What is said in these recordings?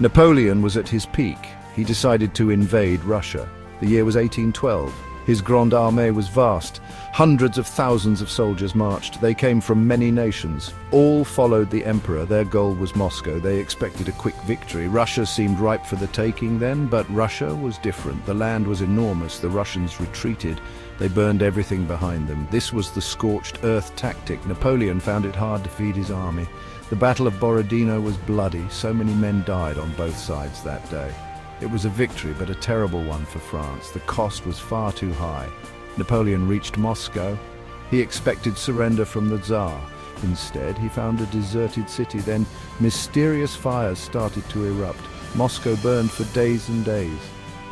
Napoleon was at his peak. He decided to invade Russia. The year was 1812. His Grande Armée was vast. Hundreds of thousands of soldiers marched. They came from many nations. All followed the emperor. Their goal was Moscow. They expected a quick victory. Russia seemed ripe for the taking then, but Russia was different. The land was enormous. The Russians retreated. They burned everything behind them. This was the scorched earth tactic. Napoleon found it hard to feed his army. The Battle of Borodino was bloody. So many men died on both sides that day. It was a victory, but a terrible one for France. The cost was far too high. Napoleon reached Moscow. He expected surrender from the Tsar. Instead, he found a deserted city. Then mysterious fires started to erupt. Moscow burned for days and days.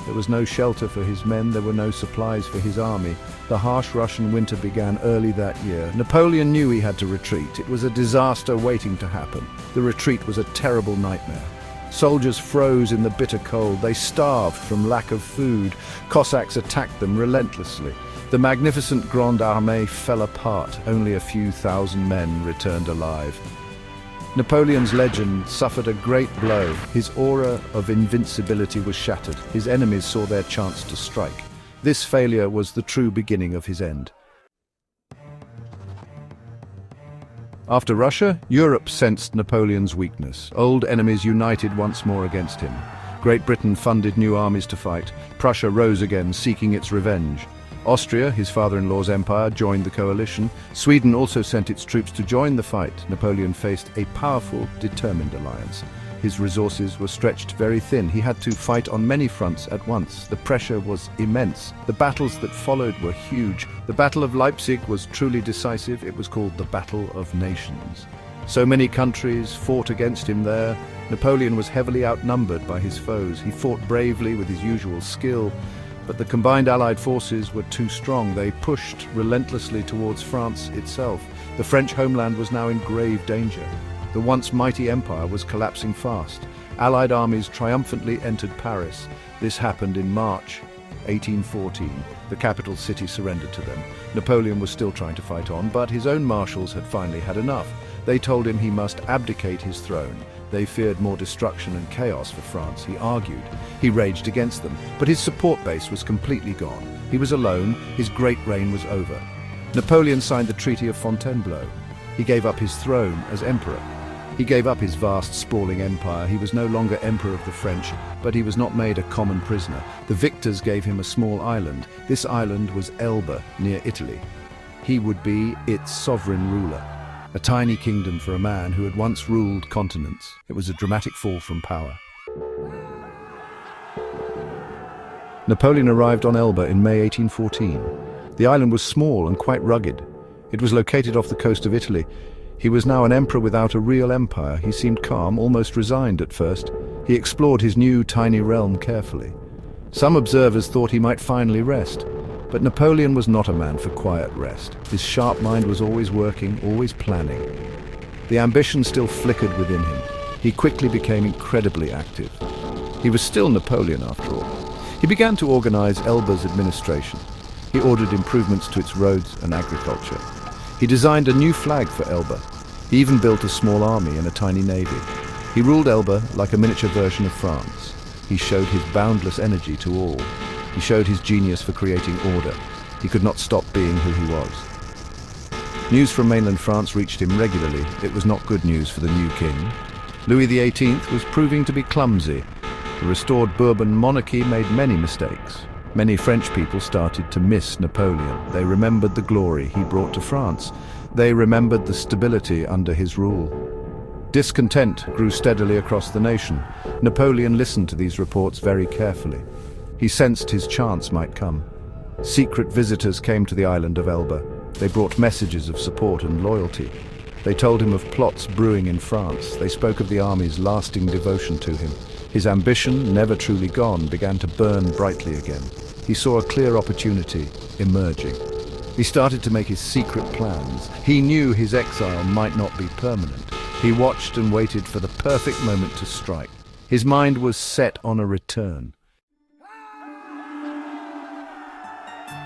There was no shelter for his men. There were no supplies for his army. The harsh Russian winter began early that year. Napoleon knew he had to retreat. It was a disaster waiting to happen. The retreat was a terrible nightmare. Soldiers froze in the bitter cold. They starved from lack of food. Cossacks attacked them relentlessly. The magnificent Grande Armée fell apart. Only a few thousand men returned alive. Napoleon's legend suffered a great blow. His aura of invincibility was shattered. His enemies saw their chance to strike. This failure was the true beginning of his end. After Russia, Europe sensed Napoleon's weakness. Old enemies united once more against him. Great Britain funded new armies to fight. Prussia rose again, seeking its revenge. Austria, his father-in-law's empire, joined the coalition. Sweden also sent its troops to join the fight. Napoleon faced a powerful, determined alliance. His resources were stretched very thin. He had to fight on many fronts at once. The pressure was immense. The battles that followed were huge. The Battle of Leipzig was truly decisive. It was called the Battle of Nations. So many countries fought against him there. Napoleon was heavily outnumbered by his foes. He fought bravely with his usual skill, but the combined Allied forces were too strong. They pushed relentlessly towards France itself. The French homeland was now in grave danger. The once mighty empire was collapsing fast. Allied armies triumphantly entered Paris. This happened in March 1814. The capital city surrendered to them. Napoleon was still trying to fight on, but his own marshals had finally had enough. They told him he must abdicate his throne. They feared more destruction and chaos for France. He argued. He raged against them, but his support base was completely gone. He was alone. His great reign was over. Napoleon signed the Treaty of Fontainebleau. He gave up his throne as emperor. He gave up his vast, sprawling empire. He was no longer emperor of the French, but he was not made a common prisoner. The victors gave him a small island. This island was Elba, near Italy. He would be its sovereign ruler. A tiny kingdom for a man who had once ruled continents. It was a dramatic fall from power. Napoleon arrived on Elba in May 1814. The island was small and quite rugged. It was located off the coast of Italy. He was now an emperor without a real empire. He seemed calm, almost resigned at first. He explored his new tiny realm carefully. Some observers thought he might finally rest. But Napoleon was not a man for quiet rest. His sharp mind was always working, always planning. The ambition still flickered within him. He quickly became incredibly active. He was still Napoleon after all. He began to organize Elba's administration. He ordered improvements to its roads and agriculture. He designed a new flag for Elba. He even built a small army and a tiny navy. He ruled Elba like a miniature version of France. He showed his boundless energy to all. He showed his genius for creating order. He could not stop being who he was. News from mainland France reached him regularly. It was not good news for the new king. Louis XVIII was proving to be clumsy. The restored Bourbon monarchy made many mistakes. Many French people started to miss Napoleon. They remembered the glory he brought to France. They remembered the stability under his rule. Discontent grew steadily across the nation. Napoleon listened to these reports very carefully. He sensed his chance might come. Secret visitors came to the island of Elba. They brought messages of support and loyalty. They told him of plots brewing in France. They spoke of the army's lasting devotion to him. His ambition, never truly gone, began to burn brightly again. He saw a clear opportunity emerging. He started to make his secret plans. He knew his exile might not be permanent. He watched and waited for the perfect moment to strike. His mind was set on a return.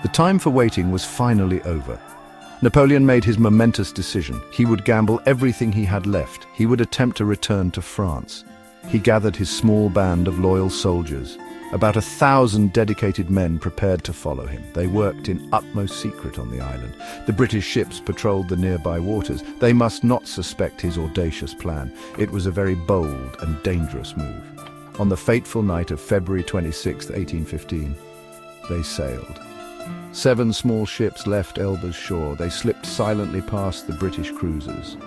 The time for waiting was finally over. Napoleon made his momentous decision. He would gamble everything he had left. He would attempt to return to France. He gathered his small band of loyal soldiers. About 1,000 dedicated men prepared to follow him. They worked in utmost secret on the island. The British ships patrolled the nearby waters. They must not suspect his audacious plan. It was a very bold and dangerous move. On the fateful night of February 26, 1815, they sailed. 7 small ships left Elba's shore. They slipped silently past the British cruisers.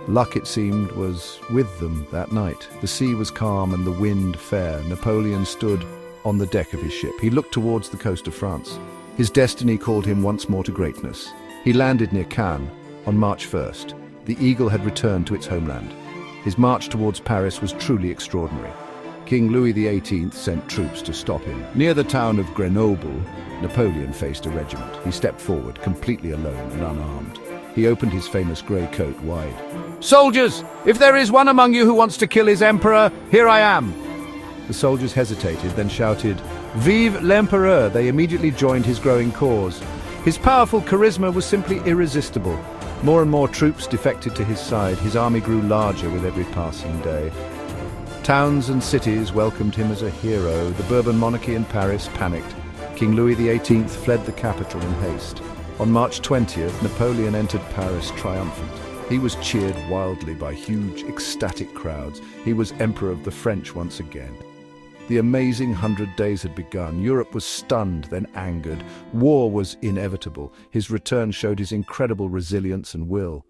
Luck, it seemed, was with them that night. The sea was calm and the wind fair. Napoleon stood on the deck of his ship. He looked towards the coast of France. His destiny called him once more to greatness. He landed near Cannes on March 1st. The Eagle had returned to its homeland. His march towards Paris was truly extraordinary. King Louis XVIII sent troops to stop him. Near the town of Grenoble, Napoleon faced a regiment. He stepped forward, completely alone and unarmed. He opened his famous grey coat wide. "Soldiers, if there is one among you who wants to kill his emperor, here I am." The soldiers hesitated, then shouted, "Vive l'Empereur!" They immediately joined his growing cause. His powerful charisma was simply irresistible. More and more troops defected to his side. His army grew larger with every passing day. Towns and cities welcomed him as a hero. The Bourbon monarchy in Paris panicked. King Louis XVIII fled the capital in haste. On March 20th, Napoleon entered Paris triumphant. He was cheered wildly by huge, ecstatic crowds. He was Emperor of the French once again. The amazing 100 Days had begun. Europe was stunned, then angered. War was inevitable. His return showed his incredible resilience and will.